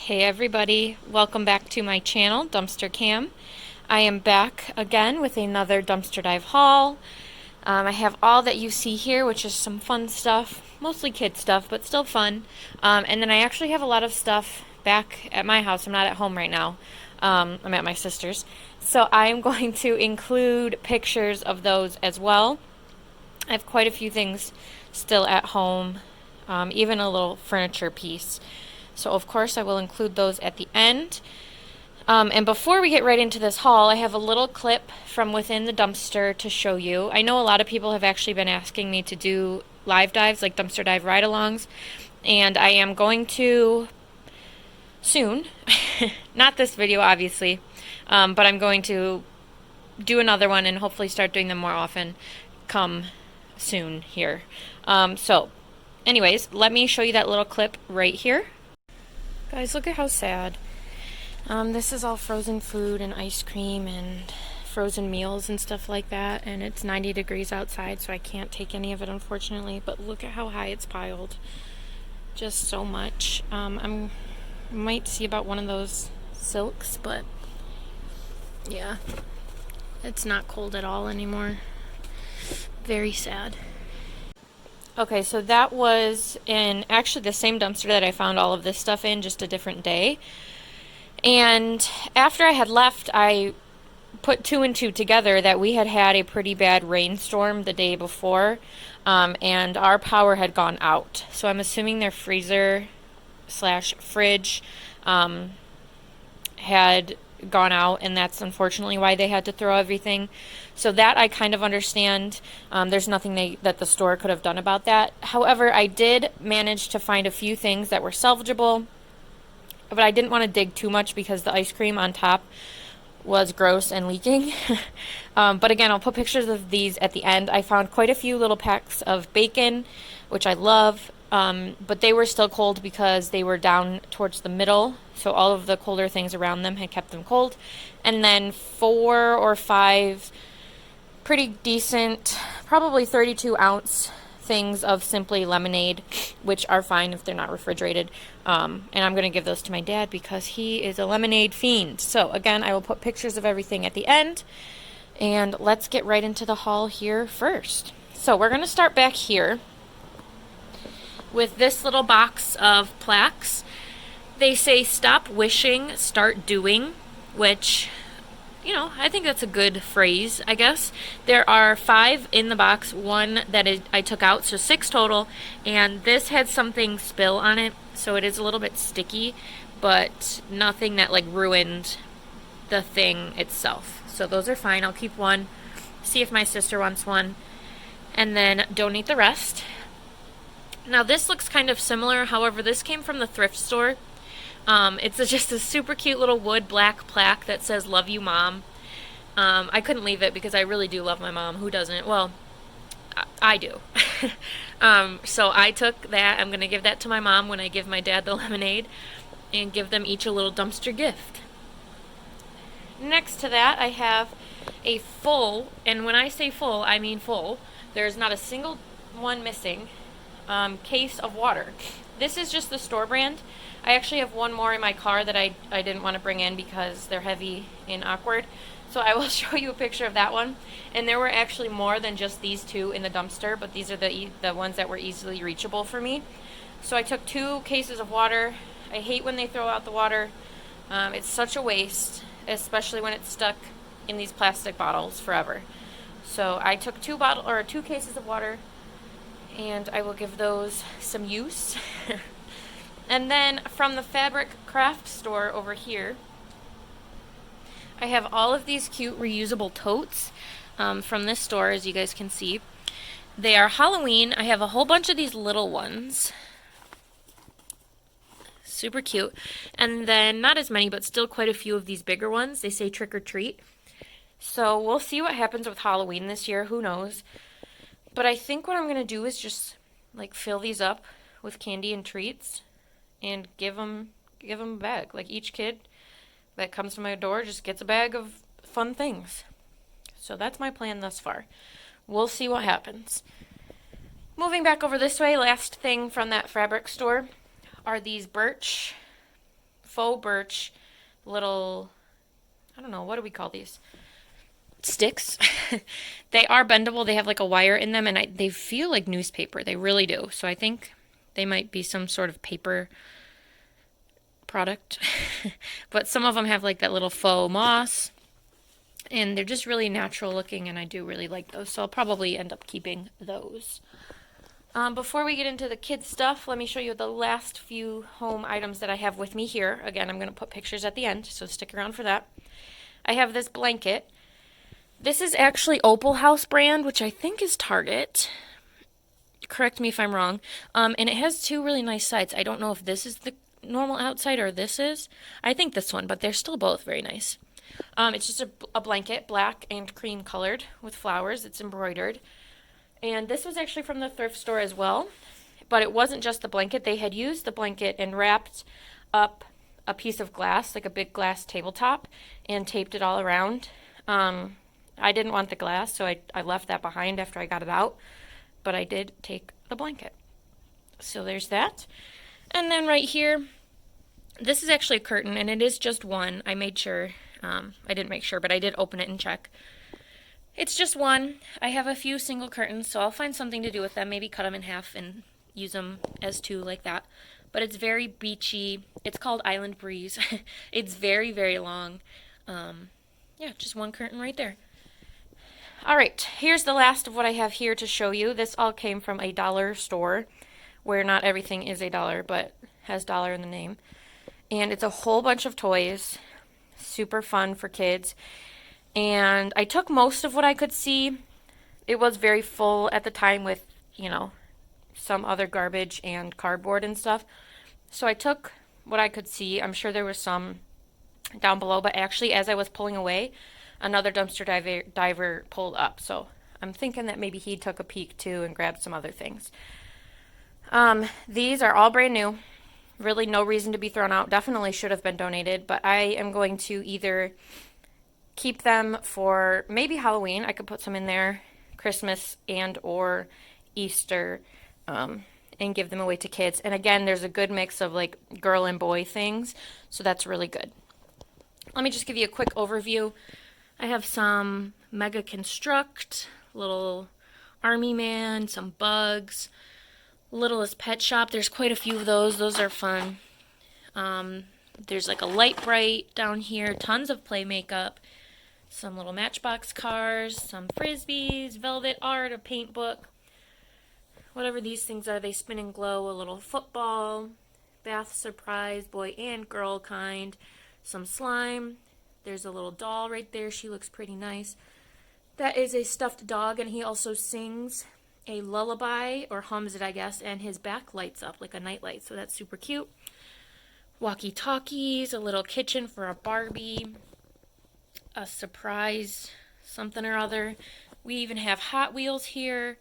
Hey everybody, welcome back to my channel, Dumpster Cam. I am back again with another dumpster dive haul. I have all that you see here, which is some fun stuff, mostly kid stuff, but still fun. And then I actually have a lot of stuff back at my house. I'm not at home right now. I'm at my sister's. So I'm going to include pictures of those as well. I have quite a few things still at home, even a little furniture piece. So of course I will include those at the end. And before we get right into this haul, I have a little clip from within the dumpster to show you. I know a lot of people have actually been asking me to do live dives, like dumpster dive ride-alongs, and I am going to soon. Not this video, obviously, but I'm going to do another one and hopefully start doing them more often come soon here. So anyways, let me show you that little clip right here. Guys, look at how sad. This is all frozen food and ice cream and frozen meals and stuff like that, and it's 90 degrees outside, so I can't take any of it, unfortunately, but look at how high it's piled. Just so much. I might see about one of those silks, but yeah, it's not cold at all anymore. Very sad. Okay, so that was in actually the same dumpster that I found all of this stuff in, just a different day. And after I had left, I put two and two together that we had had a pretty bad rainstorm the day before, and our power had gone out. So I'm assuming their freezer slash fridge had gone out, and that's unfortunately why they had to throw everything. So that I kind of understand. There's nothing that the store could have done about that. However, I did manage to find a few things that were salvageable, but I didn't want to dig too much because the ice cream on top was gross and leaking. But again, I'll put pictures of these at the end. I found quite a few little packs of bacon, which I love, but they were still cold because they were down towards the middle, so all of the colder things around them had kept them cold. And then 4 or 5 pretty decent, probably 32-ounce things of Simply lemonade, which are fine if they're not refrigerated. And I'm going to give those to my dad because he is a lemonade fiend. So again, I will put pictures of everything at the end. And let's get right into the haul here first. So we're going to start back here with this little box of Plaques. They say stop wishing, start doing, which, you know, I think that's a good phrase, I guess. There are 5 in the box, 1 that I took out, so 6 total, and this had something spill on it, so it is a little bit sticky, but nothing that like ruined the thing itself. So those are fine. I'll keep 1, see if my sister wants 1, and then donate the rest. Now this looks kind of similar, however this came from the thrift store. It's just a super cute little wood black plaque that says love you mom. I couldn't leave it because I really do love my mom. Who doesn't? Well, I do. So I took that. I'm going to give that to my mom when I give my dad the lemonade and give them each a little dumpster gift. Next to that I have a full, and when I say full I mean full, there's not a single one missing, case of water. This is just the store brand. I actually have 1 more in my car that I didn't want to bring in because they're heavy and awkward. So I will show you a picture of that one. And there were actually more than just these 2 in the dumpster, but these are the ones that were easily reachable for me. So I took 2 cases of water. I hate when they throw out the water. It's such a waste, especially when it's stuck in these plastic bottles forever. So I took 2 cases of water, and I will give those some use. And then from the fabric craft store over here, I have all of these cute reusable totes from this store, as you guys can see. They are Halloween. I have a whole bunch of these little ones. Super cute. And then not as many, but still quite a few of these bigger ones. They say trick or treat. So we'll see what happens with Halloween this year. Who knows? But I think what I'm going to do is just like fill these up with candy and treats and give them a bag. Like each kid that comes to my door just gets a bag of fun things. So that's my plan thus far. We'll see what happens. Moving back over this way, last thing from that fabric store are these birch Faux Birch little, I don't know, what do we call these? Sticks. They are bendable. They have like a wire in them, and they feel like newspaper. They really do. So I think they might be some sort of paper product. But some of them have like that little faux moss, and they're just really natural looking, and I do really like those. So I'll probably end up keeping those. Before we get into the kids stuff, let me show you the last few home items that I have with me here. Again, I'm going to put pictures at the end, so stick around for that. I have this blanket. This is actually Opal House brand, which I think is Target. Correct me if I'm wrong. And it has two really nice sides. I don't know if this is the normal outside or this is. I think this one, but they're still both very nice. It's just a blanket, black and cream colored with flowers. It's embroidered. And this was actually from the thrift store as well, but it wasn't just the blanket. They had used the blanket and wrapped up a piece of glass, like a big glass tabletop, and taped it all around. I didn't want the glass, so I left that behind after I got it out, but I did take the blanket. So there's that. And then right here, this is actually a curtain, and it is just one. I made sure, I didn't make sure, but I did open it and check. It's just one. I have a few single curtains, so I'll find something to do with them. Maybe cut them in half and use them as two like that. But it's very beachy. It's called Island Breeze. It's very, very long. Yeah, just one curtain right there. All right, here's the last of what I have here to show you. This all came from a dollar store, where not everything is a dollar, but has dollar in the name. And it's a whole bunch of toys. Super fun for kids. And I took most of what I could see. It was very full at the time with, some other garbage and cardboard and stuff. So I took what I could see. I'm sure there was some down below, but actually as I was pulling away, another dumpster diver pulled up. So I'm thinking that maybe he took a peek too and grabbed some other things. These are all brand new. Really no reason to be thrown out. Definitely should have been donated, but I am going to either keep them for maybe Halloween. I could put some in there, Christmas and or Easter, and give them away to kids. And again, there's a good mix of like girl and boy things, so that's really good. Let me just give you a quick overview. I have some Mega Construct, little Army Man, some bugs, Littlest Pet Shop. There's quite a few of those. Those are fun. There's like a Light Bright down here, tons of play makeup, some little Matchbox cars, some Frisbees, Velvet Art, a paint book, whatever these things are. They spin and glow, a little football, bath surprise, boy and girl kind, some slime. There's a little doll right there. She looks pretty nice. That is a stuffed dog, and he also sings a lullaby, or hums it, I guess, and his back lights up like a nightlight, so that's super cute. Walkie-talkies, a little kitchen for a Barbie, a surprise something or other. We even have Hot Wheels here,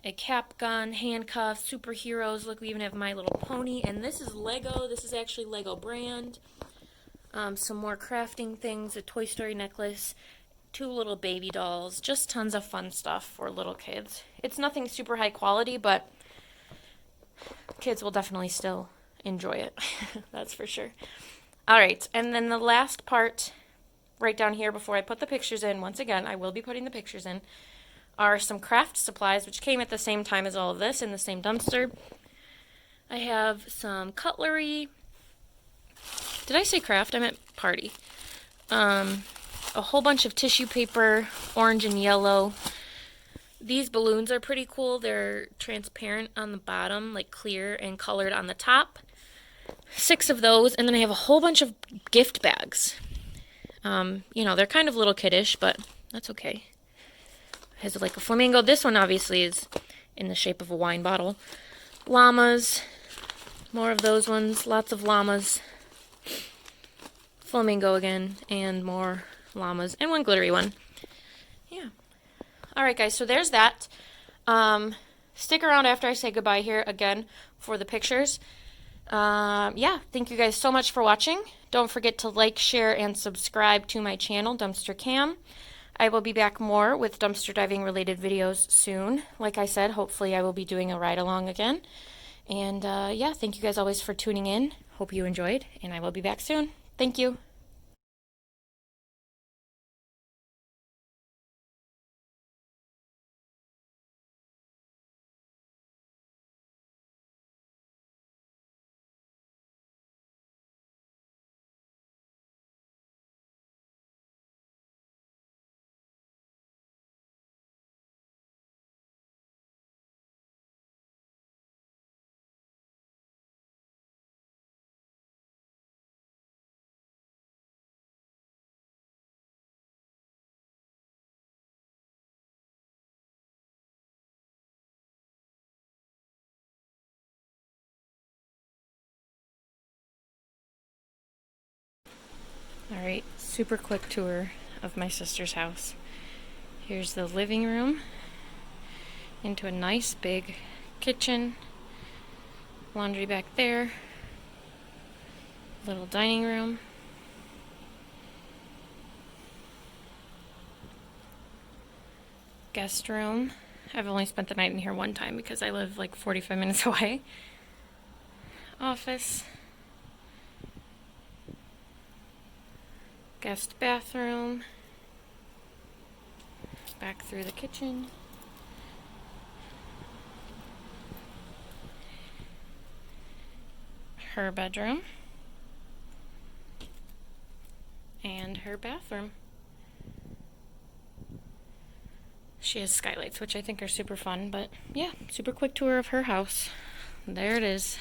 a cap gun, handcuffs, superheroes. Look, we even have My Little Pony, and this is Lego. This is actually Lego brand. Some more crafting things, a Toy Story necklace, two little baby dolls, just tons of fun stuff for little kids. It's nothing super high quality, but kids will definitely still enjoy it. That's for sure. All right, and then the last part right down here before I put the pictures in, once again, I will be putting the pictures in, are some craft supplies, which came at the same time as all of this in the same dumpster. I have some cutlery. Did I say craft? I meant party. A whole bunch of tissue paper, orange and yellow. These balloons are pretty cool. They're transparent on the bottom, like clear, and colored on the top. 6 of those, and then I have a whole bunch of gift bags. They're kind of little kiddish, but that's okay. It has like a flamingo. This one obviously is in the shape of a wine bottle. Llamas. More of those ones. Lots of llamas. Flamingo again, and more llamas, and one glittery one. Yeah. Alright guys, so there's that. Stick around after I say goodbye here again for the pictures. Thank you guys so much for watching. Don't forget to like, share, and subscribe to my channel, Dumpster Cam. I will be back more with dumpster diving related videos soon. Like I said, hopefully I will be doing a ride along again. And thank you guys always for tuning in. hope you enjoyed, and I will be back soon. Thank you. Alright, super quick tour of my sister's house. Here's the living room, into a nice big kitchen, laundry back there, little dining room, guest room. I've only spent the night in here one time because I live like 45 minutes away. Office, guest bathroom, back through the kitchen, her bedroom, and her bathroom. She has skylights, which I think are super fun, but yeah, super quick tour of her house. There it is.